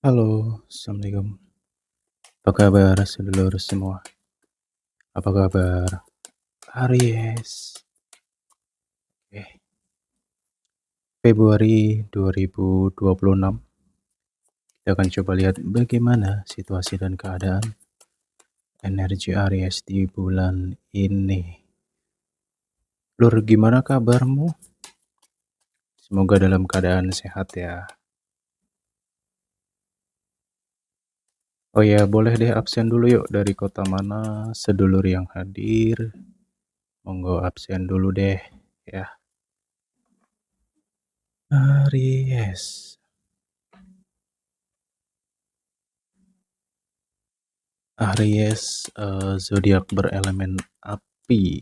Halo, assalamualaikum. Apa kabar sedulur semua? Apa kabar Aries? Februari 2026. Kita akan coba lihat bagaimana situasi dan keadaan energi Aries di bulan ini. Lur, gimana kabarmu? Semoga dalam keadaan sehat ya. Oh ya, boleh deh absen dulu yuk, dari kota mana sedulur yang hadir. Monggo absen dulu deh ya. Aries. Aries, zodiak berelemen api.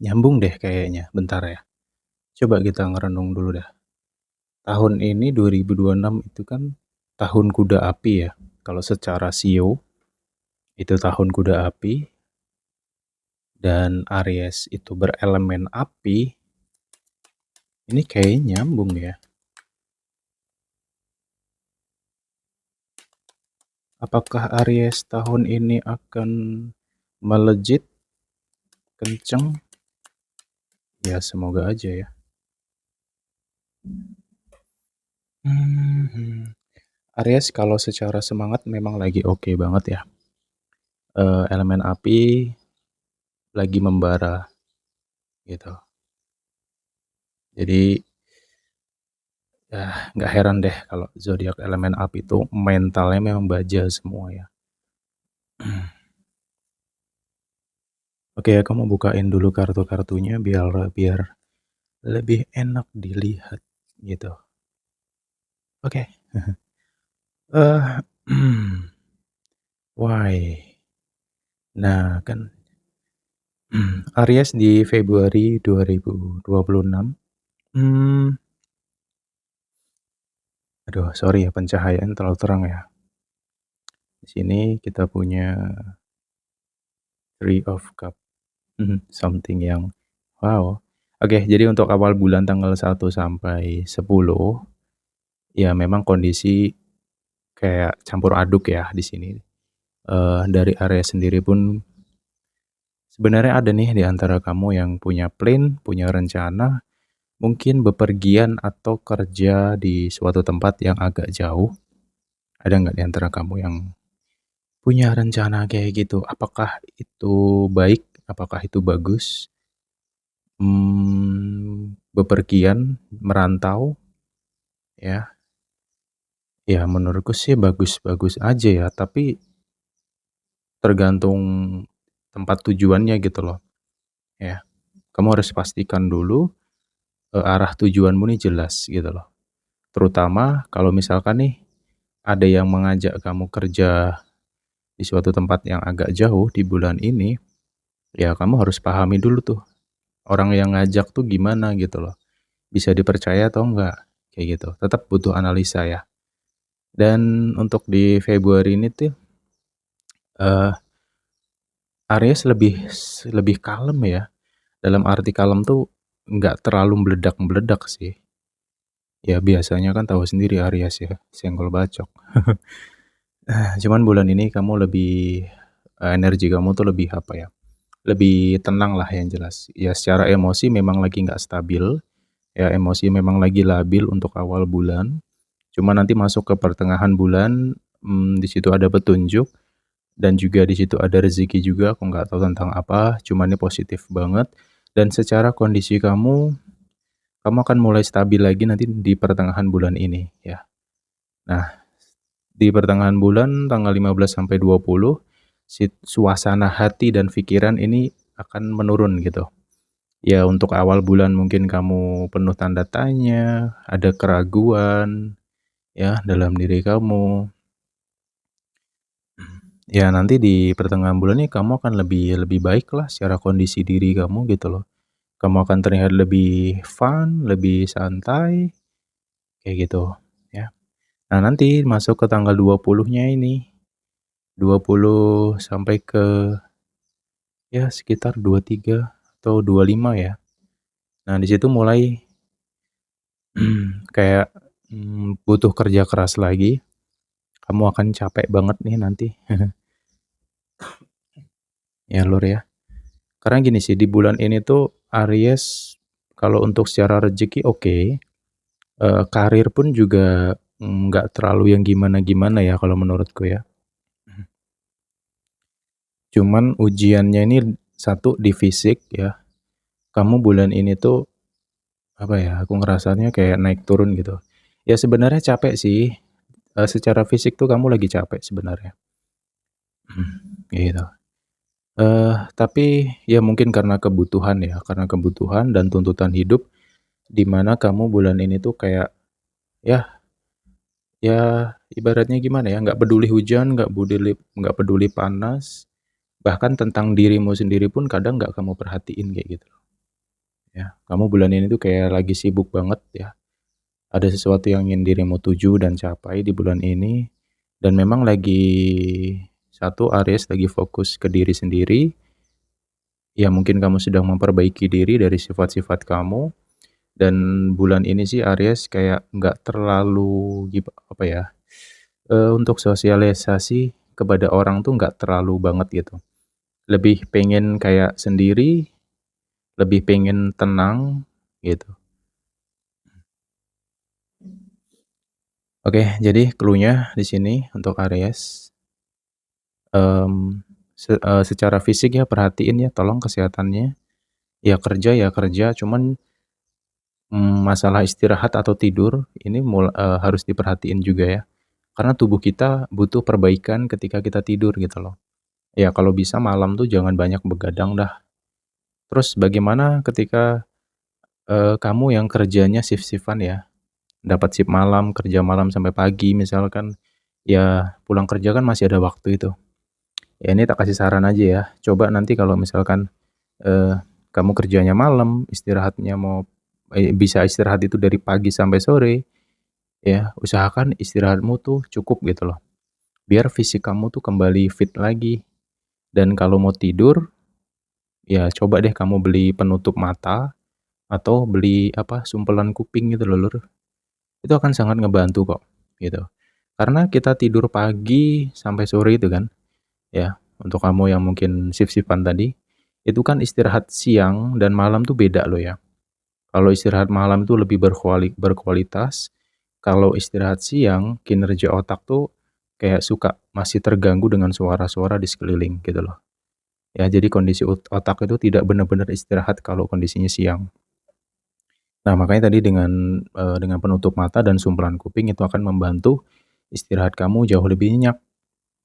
Nyambung deh kayaknya. Bentar ya. Coba kita ngerenung dulu dah. Tahun ini 2026 itu kan tahun kuda api ya. Kalau secara sio itu tahun kuda api, dan Aries itu berelemen api. Ini kayaknya nyambung ya. Apakah Aries tahun ini akan melejit kenceng? Ya semoga aja ya. Aries kalau secara semangat memang lagi oke banget ya. Elemen api lagi membara gitu. Jadi ya nggak heran deh kalau zodiak elemen api itu mentalnya memang baja semua ya. Oke, kamu bukain dulu kartu-kartunya biar biar lebih enak dilihat gitu. Oke. Eh, why? Nah, kan Aries di Februari 2026. Hmm, aduh, sorry ya, pencahayaan terlalu terang ya. Di sini kita punya Three of Cup. Something yang wow. Oke, jadi untuk awal bulan tanggal 1 sampai 10, ya memang kondisi kayak campur aduk ya di sini. Dari area sendiri pun sebenarnya ada nih di antara kamu yang punya plan, punya rencana, mungkin bepergian atau kerja di suatu tempat yang agak jauh. Ada nggak di antara kamu yang punya rencana kayak gitu? Apakah itu baik? Apakah itu bagus? Bepergian, merantau, ya. Ya menurutku sih bagus-bagus aja ya, tapi tergantung tempat tujuannya gitu loh, ya. Kamu harus pastikan dulu, arah tujuanmu nih jelas gitu loh. Terutama kalau misalkan nih, ada yang mengajak kamu kerja di suatu tempat yang agak jauh di bulan ini, ya kamu harus pahami dulu tuh, orang yang ngajak tuh gimana gitu loh. Bisa dipercaya atau enggak, kayak gitu. Tetap butuh analisa ya. Dan untuk di Februari ini tuh, eee, Aries lebih lebih kalem ya. Dalam arti kalem tuh nggak terlalu meledak-meledak sih. Ya biasanya kan tahu sendiri Aries ya, senggol bacok. Cuman bulan ini kamu lebih, energi kamu tuh lebih apa ya, lebih tenang lah yang jelas. Ya secara emosi memang lagi nggak stabil, ya emosi memang lagi labil untuk awal bulan. Cuma nanti masuk ke pertengahan bulan, di situ ada petunjuk dan juga di situ ada rezeki juga, aku nggak tahu tentang apa, cuman ini positif banget. Dan secara kondisi kamu akan mulai stabil lagi nanti di pertengahan bulan ini ya. Nah, di pertengahan bulan tanggal 15 sampai 20, suasana hati dan pikiran ini akan menurun gitu. Ya untuk awal bulan mungkin kamu penuh tanda tanya, ada keraguan ya dalam diri kamu. Ya nanti di pertengahan bulan ini kamu akan lebih lebih baik lah secara kondisi diri kamu gitu loh. Kamu akan terlihat lebih fun, lebih santai, kayak gitu ya. Nah nanti masuk ke tanggal 20-nya ini, 20 sampai ke ya sekitar 23 atau 25 ya. Nah di situ mulai kayak butuh kerja keras lagi, kamu akan capek banget nih nanti. Ya, Lur, ya. Karena gini sih, di bulan ini tuh Aries kalau untuk secara rezeki oke, karir pun juga nggak terlalu yang gimana-gimana ya kalau menurutku ya. Cuman ujiannya ini satu di fisik ya, kamu bulan ini tuh, apa ya, aku ngerasanya kayak naik turun gitu. Ya sebenarnya capek sih, secara fisik tuh kamu lagi capek sebenarnya. Gitu. Tapi ya mungkin karena kebutuhan ya, karena kebutuhan dan tuntutan hidup, di mana kamu bulan ini tuh kayak, ya ya ibaratnya gimana ya, nggak peduli hujan, nggak peduli panas, bahkan tentang dirimu sendiri pun kadang nggak kamu perhatiin kayak gitu, ya. Kamu bulan ini tuh kayak lagi sibuk banget ya, ada sesuatu yang ingin dirimu tuju dan capai di bulan ini, dan memang lagi satu Aries lagi fokus ke diri sendiri, ya mungkin kamu sedang memperbaiki diri dari sifat-sifat kamu, dan bulan ini sih Aries kayak nggak terlalu apa ya, untuk sosialisasi kepada orang tuh nggak terlalu banget gitu. Lebih pengen kayak sendiri, lebih pengen tenang gitu. Oke, jadi clue-nya di sini untuk Aries, secara fisik ya perhatiin ya tolong kesehatannya. Ya kerja, cuman, masalah istirahat atau tidur ini harus diperhatiin juga ya. Karena tubuh kita butuh perbaikan ketika kita tidur gitu loh. Ya kalau bisa malam tuh jangan banyak begadang dah. Terus bagaimana ketika, kamu yang kerjanya shift-shift-an ya, dapat shift malam, kerja malam sampai pagi misalkan, ya pulang kerja kan masih ada waktu itu. Ya ini tak kasih saran aja ya, coba nanti kalau misalkan, kamu kerjanya malam, istirahatnya bisa istirahat itu dari pagi sampai sore, ya usahakan istirahatmu tuh cukup gitu loh, biar fisik kamu tuh kembali fit lagi. Dan kalau mau tidur, ya coba deh kamu beli penutup mata atau beli apa, sumpelan kuping gitu loh, Lur. Itu akan sangat ngebantu kok, gitu. Karena kita tidur pagi sampai sore itu kan, ya, untuk kamu yang mungkin shift-shift-an tadi, itu kan istirahat siang dan malam tuh beda loh ya. Kalau istirahat malam itu lebih berkualitas, kalau istirahat siang, kinerja otak tuh kayak suka masih terganggu dengan suara-suara di sekeliling gitu loh. Ya, jadi kondisi otak itu tidak benar-benar istirahat kalau kondisinya siang. Nah, makanya tadi dengan penutup mata dan sumpelan kuping itu akan membantu istirahat kamu jauh lebih nyenyak,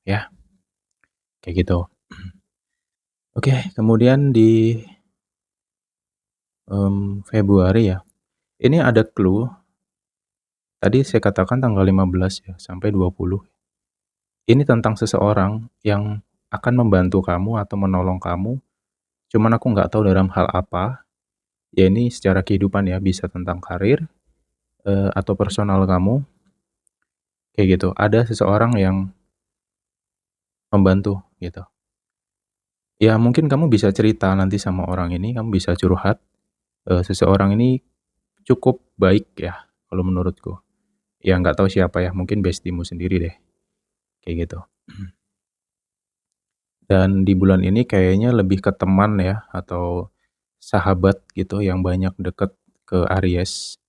ya, kayak gitu. Oke, kemudian di, Februari ya, ini ada clue, tadi saya katakan tanggal 15 ya, sampai 20. Ini tentang seseorang yang akan membantu kamu atau menolong kamu, cuman aku nggak tahu dalam hal apa, ya ini secara kehidupan ya, bisa tentang karir, atau personal kamu, kayak gitu. Ada seseorang yang membantu, gitu. Ya mungkin kamu bisa cerita nanti sama orang ini, kamu bisa curhat, seseorang ini cukup baik ya, kalau menurutku. Ya nggak tahu siapa ya, mungkin bestimu sendiri deh, kayak gitu. Dan di bulan ini kayaknya lebih ke teman ya, atau sahabat gitu yang banyak deket ke Aries.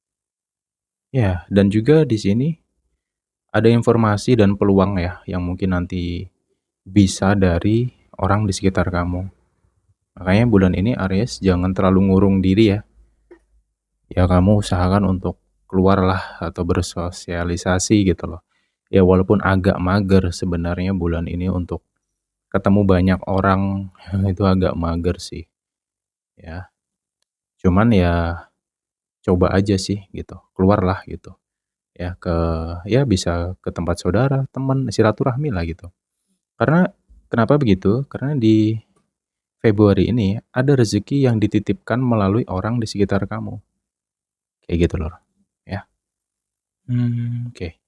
Ya, dan juga di sini ada informasi dan peluang ya, yang mungkin nanti bisa dari orang di sekitar kamu. Makanya bulan ini Aries jangan terlalu ngurung diri ya. Ya kamu usahakan untuk keluarlah atau bersosialisasi gitu loh. Ya walaupun agak mager sebenarnya bulan ini untuk ketemu banyak orang, itu agak mager sih, ya. Cuman ya coba aja sih gitu, keluarlah gitu, ya ya bisa ke tempat saudara, teman, silaturahmi lah gitu. Karena kenapa begitu? Karena di Februari ini ada rezeki yang dititipkan melalui orang di sekitar kamu, kayak gitu loh, ya. Oke.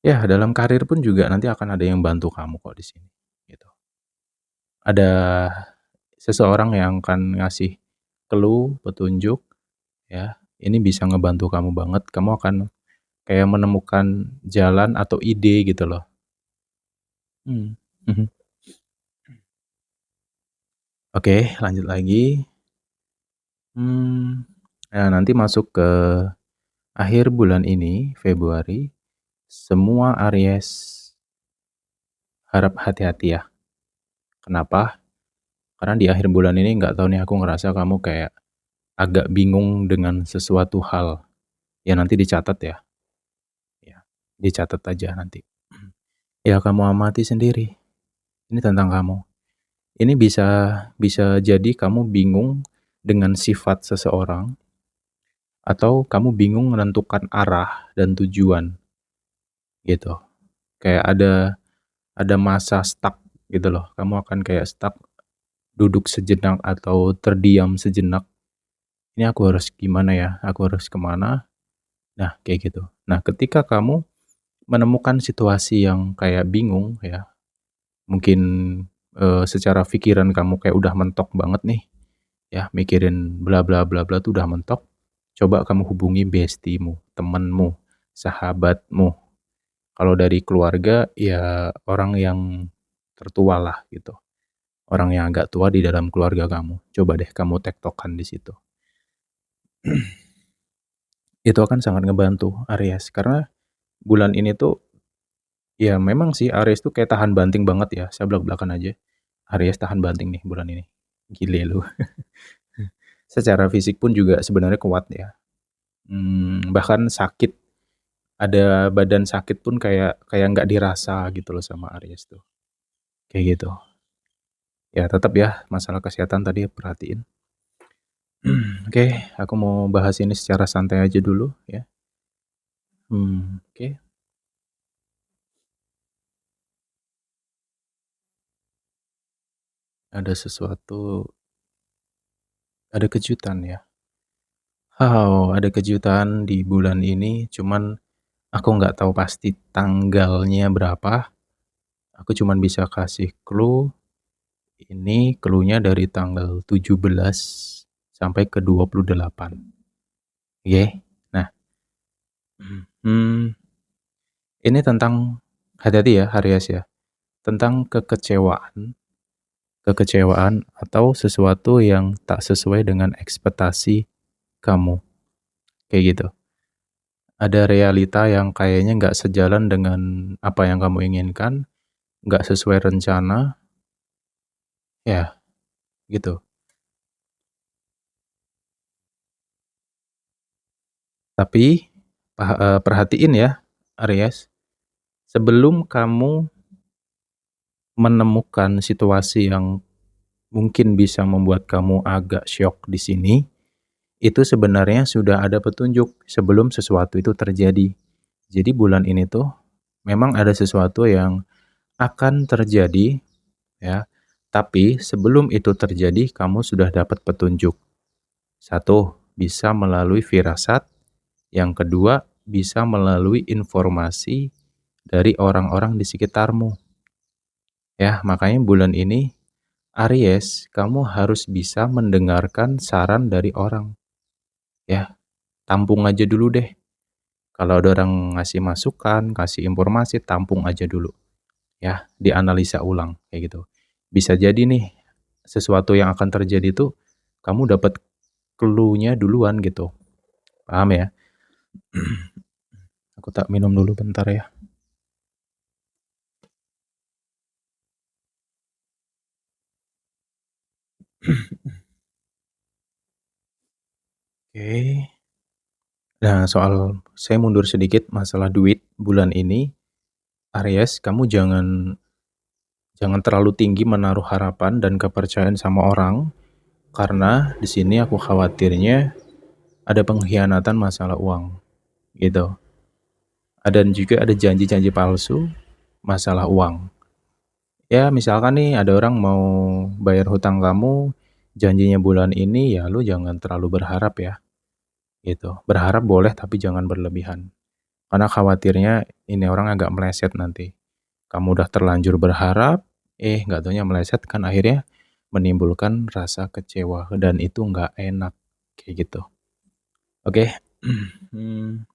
Ya dalam karir pun juga nanti akan ada yang bantu kamu kok di sini, gitu. Ada seseorang yang akan ngasih clue, petunjuk, ya. Ini bisa ngebantu kamu banget, kamu akan kayak menemukan jalan atau ide gitu loh. Mmm, mhm. Oke, lanjut lagi, mmm, nah nanti masuk ke akhir bulan ini, Februari, semua Aries harap hati-hati ya. Kenapa? Karena di akhir bulan ini nggak tahu nih, aku ngerasa kamu kayak agak bingung dengan sesuatu hal. Ya nanti dicatat ya, ya, dicatat aja nanti. Ya kamu amati sendiri, ini tentang kamu. Ini bisa bisa jadi kamu bingung dengan sifat seseorang, atau kamu bingung menentukan arah dan tujuan, gitu. Kayak ada masa stuck gitu loh, kamu akan kayak stuck, duduk sejenak atau terdiam sejenak, "Ini aku harus gimana ya? Aku harus kemana?" Nah, kayak gitu. Nah, ketika kamu menemukan situasi yang kayak bingung ya, mungkin, secara pikiran kamu kayak udah mentok banget nih, ya, mikirin bla bla bla bla tuh udah mentok, coba kamu hubungi bestimu, temenmu, sahabatmu. Kalau dari keluarga, ya orang yang tertua lah gitu, orang yang agak tua di dalam keluarga kamu. Coba deh kamu tektokan di situ. Itu akan sangat ngebantu Aries, karena bulan ini tuh ya memang sih Aries tuh kayak tahan banting banget ya, saya blak-blakan aja. Aries tahan banting nih bulan ini. Gile lu. Secara fisik pun juga sebenarnya kuat ya. Bahkan sakit, ada badan sakit pun kayak kayak nggak dirasa gitu loh sama Aries tuh. Kayak gitu. Ya tetap ya, masalah kesehatan tadi perhatiin. Oke, aku mau bahas ini secara santai aja dulu ya. Oke. Ada sesuatu, ada kejutan ya. Ada kejutan di bulan ini, cuman aku nggak tahu pasti tanggalnya berapa. Aku cuman bisa kasih clue, ini clue-nya dari tanggal 17 sampai ke 28. Oke. Nah, mmm, ini tentang, hati-hati ya Aries ya, tentang kekecewaan, kekecewaan atau sesuatu yang tak sesuai dengan ekspektasi kamu, kayak gitu. Ada realita yang kayaknya nggak sejalan dengan apa yang kamu inginkan, nggak sesuai rencana, ya gitu. Tapi perhatiin ya Aries, sebelum kamu menemukan situasi yang mungkin bisa membuat kamu agak syok di sini, itu sebenarnya sudah ada petunjuk sebelum sesuatu itu terjadi. Jadi bulan ini tuh memang ada sesuatu yang akan terjadi ya, tapi sebelum itu terjadi kamu sudah dapat petunjuk. Satu, bisa melalui firasat, yang kedua bisa melalui informasi dari orang-orang di sekitarmu. Ya, makanya bulan ini Aries, kamu harus bisa mendengarkan saran dari orang. Ya, tampung aja dulu deh. Kalau ada orang ngasih masukan, kasih informasi, tampung aja dulu. Ya, dianalisa ulang kayak gitu. Bisa jadi nih sesuatu yang akan terjadi tuh kamu dapat clue-nya duluan gitu. Paham ya? Aku tak minum dulu bentar ya. Oke. Nah, soal saya mundur sedikit masalah duit bulan ini, Aries, kamu jangan jangan terlalu tinggi menaruh harapan dan kepercayaan sama orang, karena di sini aku khawatirnya ada pengkhianatan masalah uang, gitu. Dan juga ada janji-janji palsu masalah uang. Ya, misalkan nih ada orang mau bayar hutang kamu, janjinya bulan ini, ya lu jangan terlalu berharap ya, gitu. Berharap boleh tapi jangan berlebihan. Karena khawatirnya ini orang agak meleset nanti. Kamu udah terlanjur berharap, nggak taunya meleset kan akhirnya menimbulkan rasa kecewa dan itu nggak enak, kayak gitu. Oke, mmm,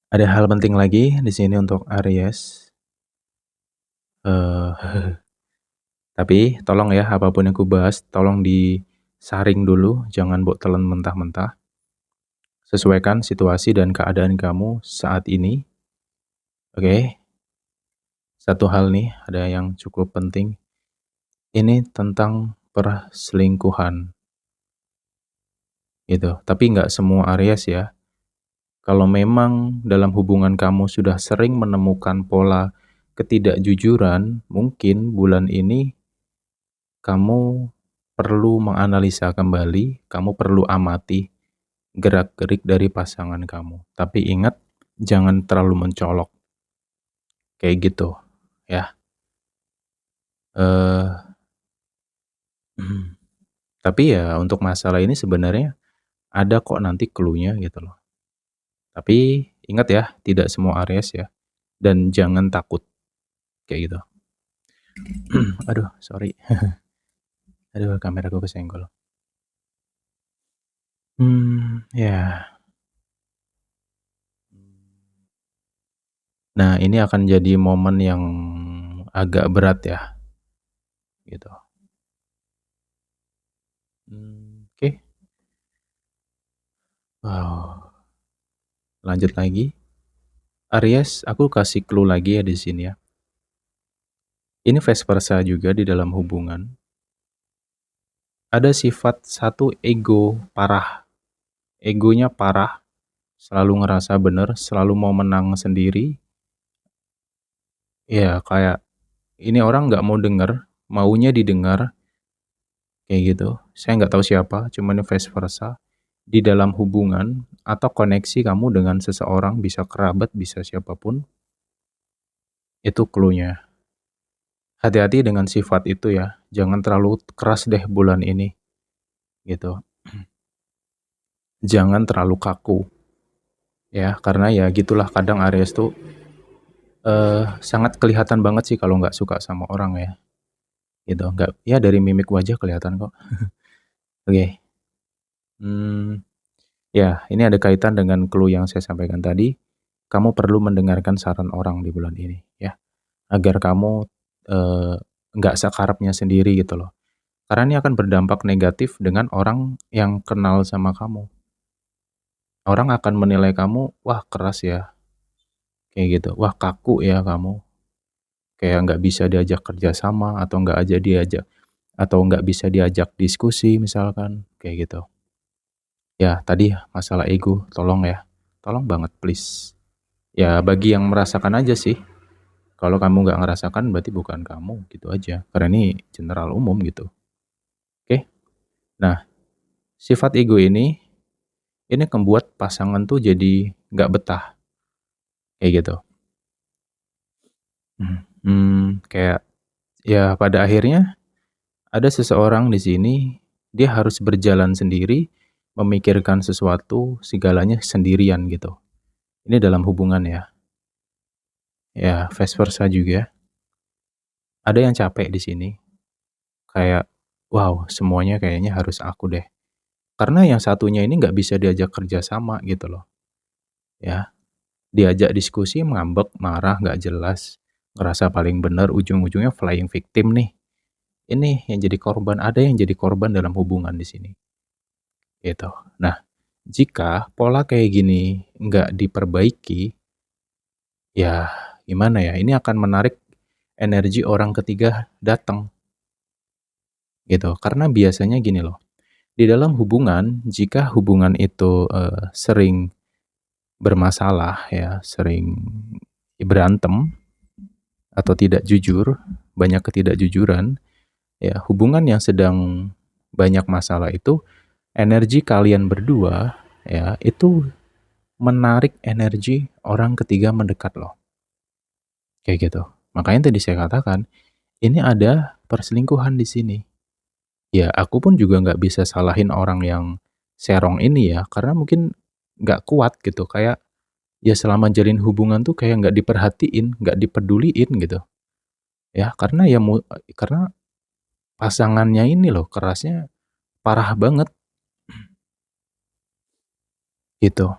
ada hal penting lagi di sini untuk Aries, eee, tapi tolong ya apapun yang kubahas tolong disaring dulu, jangan mbok telan mentah-mentah. Sesuaikan situasi dan keadaan kamu saat ini, oke? Satu hal nih, ada yang cukup penting, ini tentang perselingkuhan, gitu. Tapi nggak semua Aries ya. Kalau memang dalam hubungan kamu sudah sering menemukan pola ketidakjujuran, mungkin bulan ini kamu perlu menganalisa kembali, kamu perlu amati gerak-gerik dari pasangan kamu. Tapi ingat, jangan terlalu mencolok, kayak gitu, ya. Eh, tapi ya untuk masalah ini sebenarnya ada kok nanti clue-nya gitu loh. Tapi ingat ya, tidak semua Aries ya, dan jangan takut, kayak gitu. Aduh, sorry. Aduh, kameraku kesenggol. Ya. Nah, ini akan jadi momen yang agak berat ya, gitu. Oke. Wow. Lanjut lagi. Aries, aku kasih clue lagi ya di sini ya. Ini vice versa juga di dalam hubungan. Ada sifat satu ego parah. Egonya parah, selalu ngerasa bener, selalu mau menang sendiri. Ya, kayak ini orang nggak mau denger, maunya didengar, kayak gitu. Saya nggak tahu siapa, cuman ini vice versa. Di dalam hubungan atau koneksi kamu dengan seseorang, bisa kerabat, bisa siapapun, itu clue-nya. Hati-hati dengan sifat itu ya, jangan terlalu keras deh bulan ini, gitu. Jangan terlalu kaku, ya, karena ya gitulah kadang Aries tuh sangat kelihatan banget sih kalau nggak suka sama orang ya, gitu. Nggak, ya dari mimik wajah kelihatan kok. Oke, hmm, ya ini ada kaitan dengan clue yang saya sampaikan tadi. Kamu perlu mendengarkan saran orang di bulan ini, ya, agar kamu eh, nggak sekarapnya sendiri gitu loh. Karena ini akan berdampak negatif dengan orang yang kenal sama kamu. Orang akan menilai kamu, wah keras ya, kayak gitu. Wah kaku ya kamu, kayak nggak bisa diajak kerja sama atau nggak aja diajak atau nggak bisa diajak diskusi misalkan, kayak gitu. Ya tadi masalah ego, tolong ya, tolong banget please. Ya bagi yang merasakan aja sih. Kalau kamu nggak ngerasakan berarti bukan kamu, gitu aja. Karena ini general umum gitu. Oke. Nah, sifat ego ini membuat pasangan tuh jadi nggak betah, kayak gitu. Kayak ya pada akhirnya ada seseorang di sini, dia harus berjalan sendiri, memikirkan sesuatu, segalanya sendirian gitu. Ini dalam hubungan ya. Ya, vice versa juga. Ada yang capek di sini, kayak wow, semuanya kayaknya harus aku deh. Karena yang satunya ini nggak bisa diajak kerja sama gitu loh. Ya, diajak diskusi ngambek, marah, nggak jelas, ngerasa paling benar, ujung-ujungnya flying victim nih. Ini yang jadi korban, ada yang jadi korban dalam hubungan di sini, gitu. Nah, jika pola kayak gini nggak diperbaiki, ya gimana ya, ini akan menarik energi orang ketiga datang, gitu. Karena biasanya gini loh, di dalam hubungan, jika hubungan itu sering bermasalah ya, sering berantem atau tidak jujur, banyak ketidakjujuran, ya hubungan yang sedang banyak masalah itu, energi kalian berdua ya itu menarik energi orang ketiga mendekat loh, kayak gitu. Makanya tadi saya katakan, ini ada perselingkuhan di sini. Ya aku pun juga nggak bisa salahin orang yang serong ini ya, karena mungkin nggak kuat gitu, kayak ya selama jalin hubungan tuh kayak nggak diperhatiin, nggak dipeduliin gitu. Ya karena ya karena pasangannya ini loh kerasnya parah banget. gitu.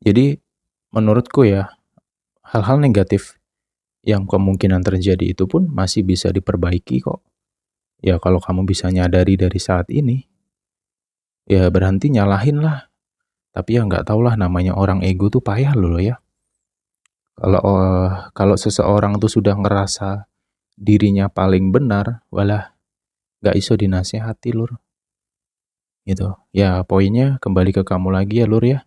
Jadi menurutku ya, hal-hal negatif yang kemungkinan terjadi itu pun masih bisa diperbaiki kok. Ya kalau kamu bisa nyadari dari saat ini, ya berhenti nyalahin lah. Tapi ya nggak tau lah, namanya orang ego tuh payah loh ya. Kalau seseorang tuh sudah ngerasa dirinya paling benar, walah nggak iso dinasehati lur, gitu. Ya poinnya kembali ke kamu lagi ya lur ya.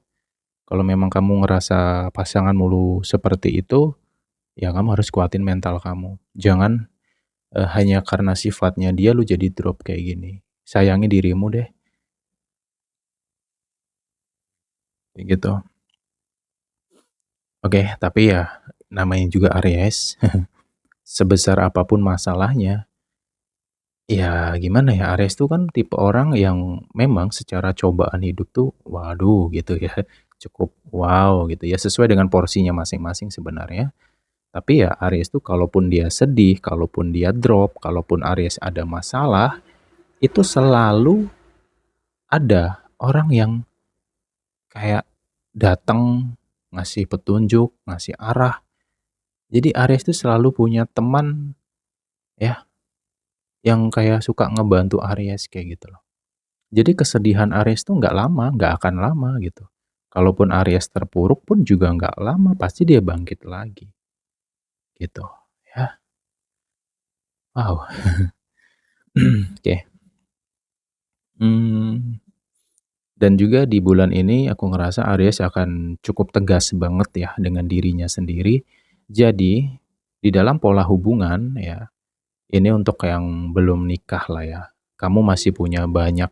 Kalau memang kamu ngerasa pasanganmu lu seperti itu, ya kamu harus kuatin mental kamu. Jangan hanya karena sifatnya dia lu jadi drop kayak gini. Sayangi dirimu deh, kayak gitu. Oke, tapi ya namanya juga Aries, sebesar apapun masalahnya, ya gimana ya, Aries tuh kan tipe orang yang memang secara cobaan hidup tuh, waduh gitu ya, cukup wow gitu ya, sesuai dengan porsinya masing-masing sebenarnya. Tapi ya Aries tuh kalaupun dia sedih, kalaupun dia drop, kalaupun Aries ada masalah, itu selalu ada orang yang kayak datang ngasih petunjuk, ngasih arah. Jadi Aries tuh selalu punya teman ya yang kayak suka ngebantu Aries kayak gitu loh. Jadi kesedihan Aries tuh nggak lama, nggak akan lama gitu. Kalaupun Aries terpuruk pun juga nggak lama, pasti dia bangkit lagi gitu. Ya, wow. Oke. Hmm, dan juga di bulan ini aku ngerasa Aries akan cukup tegas banget ya dengan dirinya sendiri. Jadi di dalam pola hubungan ya, ini untuk yang belum nikah lah ya. Kamu masih punya banyak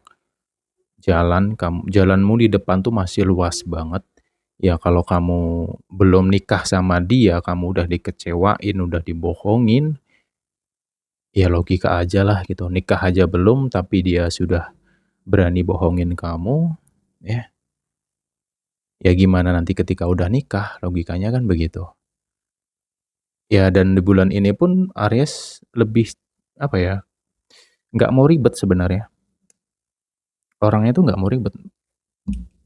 jalanmu di depan tuh masih luas banget. Ya kalau kamu belum nikah sama dia, kamu udah dikecewain, udah dibohongin, ya logika aja lah gitu. Nikah aja belum tapi dia sudah berani bohongin kamu, ya. Ya gimana nanti ketika udah nikah, logikanya kan begitu. Ya dan di bulan ini pun Aries lebih apa ya? Nggak mau ribet sebenarnya. Orangnya tuh nggak mau ribet.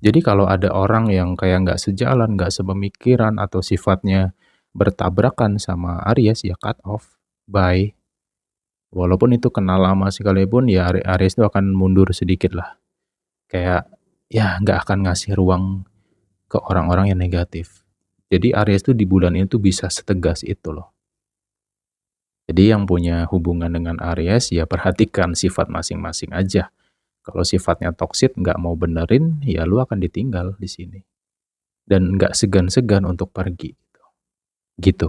Jadi kalau ada orang yang kayak nggak sejalan, nggak sepemikiran, atau sifatnya bertabrakan sama Aries, ya cut off, bye. Walaupun itu kenal lama sekalipun, ya Aries itu akan mundur sedikit lah. Kayak ya nggak akan ngasih ruang ke orang-orang yang negatif. Jadi Aries itu di bulan itu bisa setegas itu loh. Jadi yang punya hubungan dengan Aries ya perhatikan sifat masing-masing aja. Kalau sifatnya toksit nggak mau benerin, ya lu akan ditinggal di sini. Dan nggak segan-segan untuk pergi. Gitu.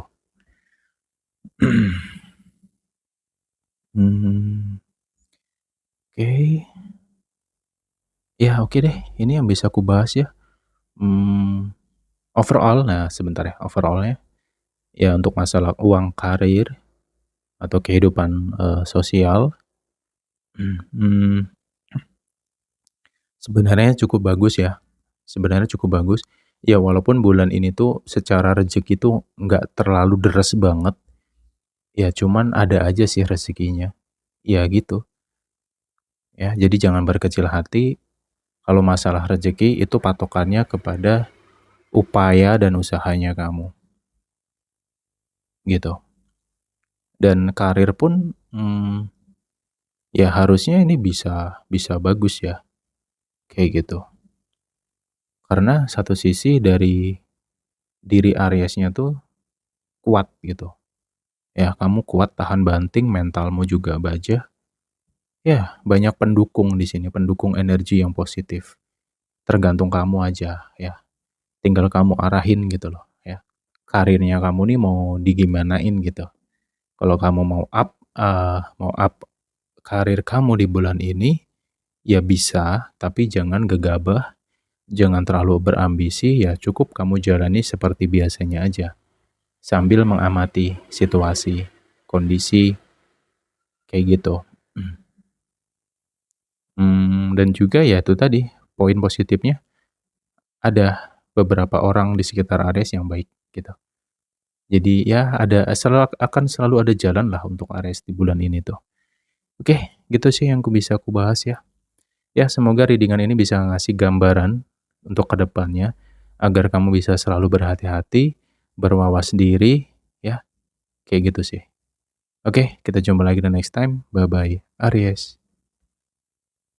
Hmm, oke. Ya oke deh, ini yang bisa aku bahas ya. Hmm, overall, nah sebentar ya, overallnya. Ya untuk masalah uang karir atau kehidupan sosial, hmm, sebenarnya cukup bagus ya. Sebenarnya cukup bagus. Ya walaupun bulan ini tuh secara rezeki tuh nggak terlalu deres banget. Ya cuman ada aja sih rezekinya. Ya gitu. Ya jadi jangan berkecil hati. Kalau masalah rezeki itu patokannya kepada upaya dan usahanya kamu, gitu. Dan karir pun, ya harusnya ini bisa bisa bagus ya, kayak gitu. Karena satu sisi dari diri Ariesnya tuh kuat gitu. Ya kamu kuat tahan banting, mentalmu juga baja. Ya banyak pendukung di sini, pendukung energi yang positif. Tergantung kamu aja ya. Tinggal kamu arahin gitu loh ya. Karirnya kamu nih mau digimanain gitu. Kalau kamu mau up karir kamu di bulan ini, ya bisa, tapi jangan gegabah, jangan terlalu berambisi, ya cukup kamu jalani seperti biasanya aja. Sambil mengamati situasi, kondisi, kayak gitu. Dan juga ya itu tadi, poin positifnya, ada beberapa orang di sekitar Aries yang baik gitu. Jadi ya akan selalu ada jalan lah untuk Aries di bulan ini tuh. Oke, gitu sih yang aku bisa aku bahas ya. Ya semoga reading ini bisa ngasih gambaran untuk kedepannya agar kamu bisa selalu berhati-hati, berwawas diri, ya, kayak gitu sih. Oke, kita jumpa lagi the next time. Bye-bye, Aries.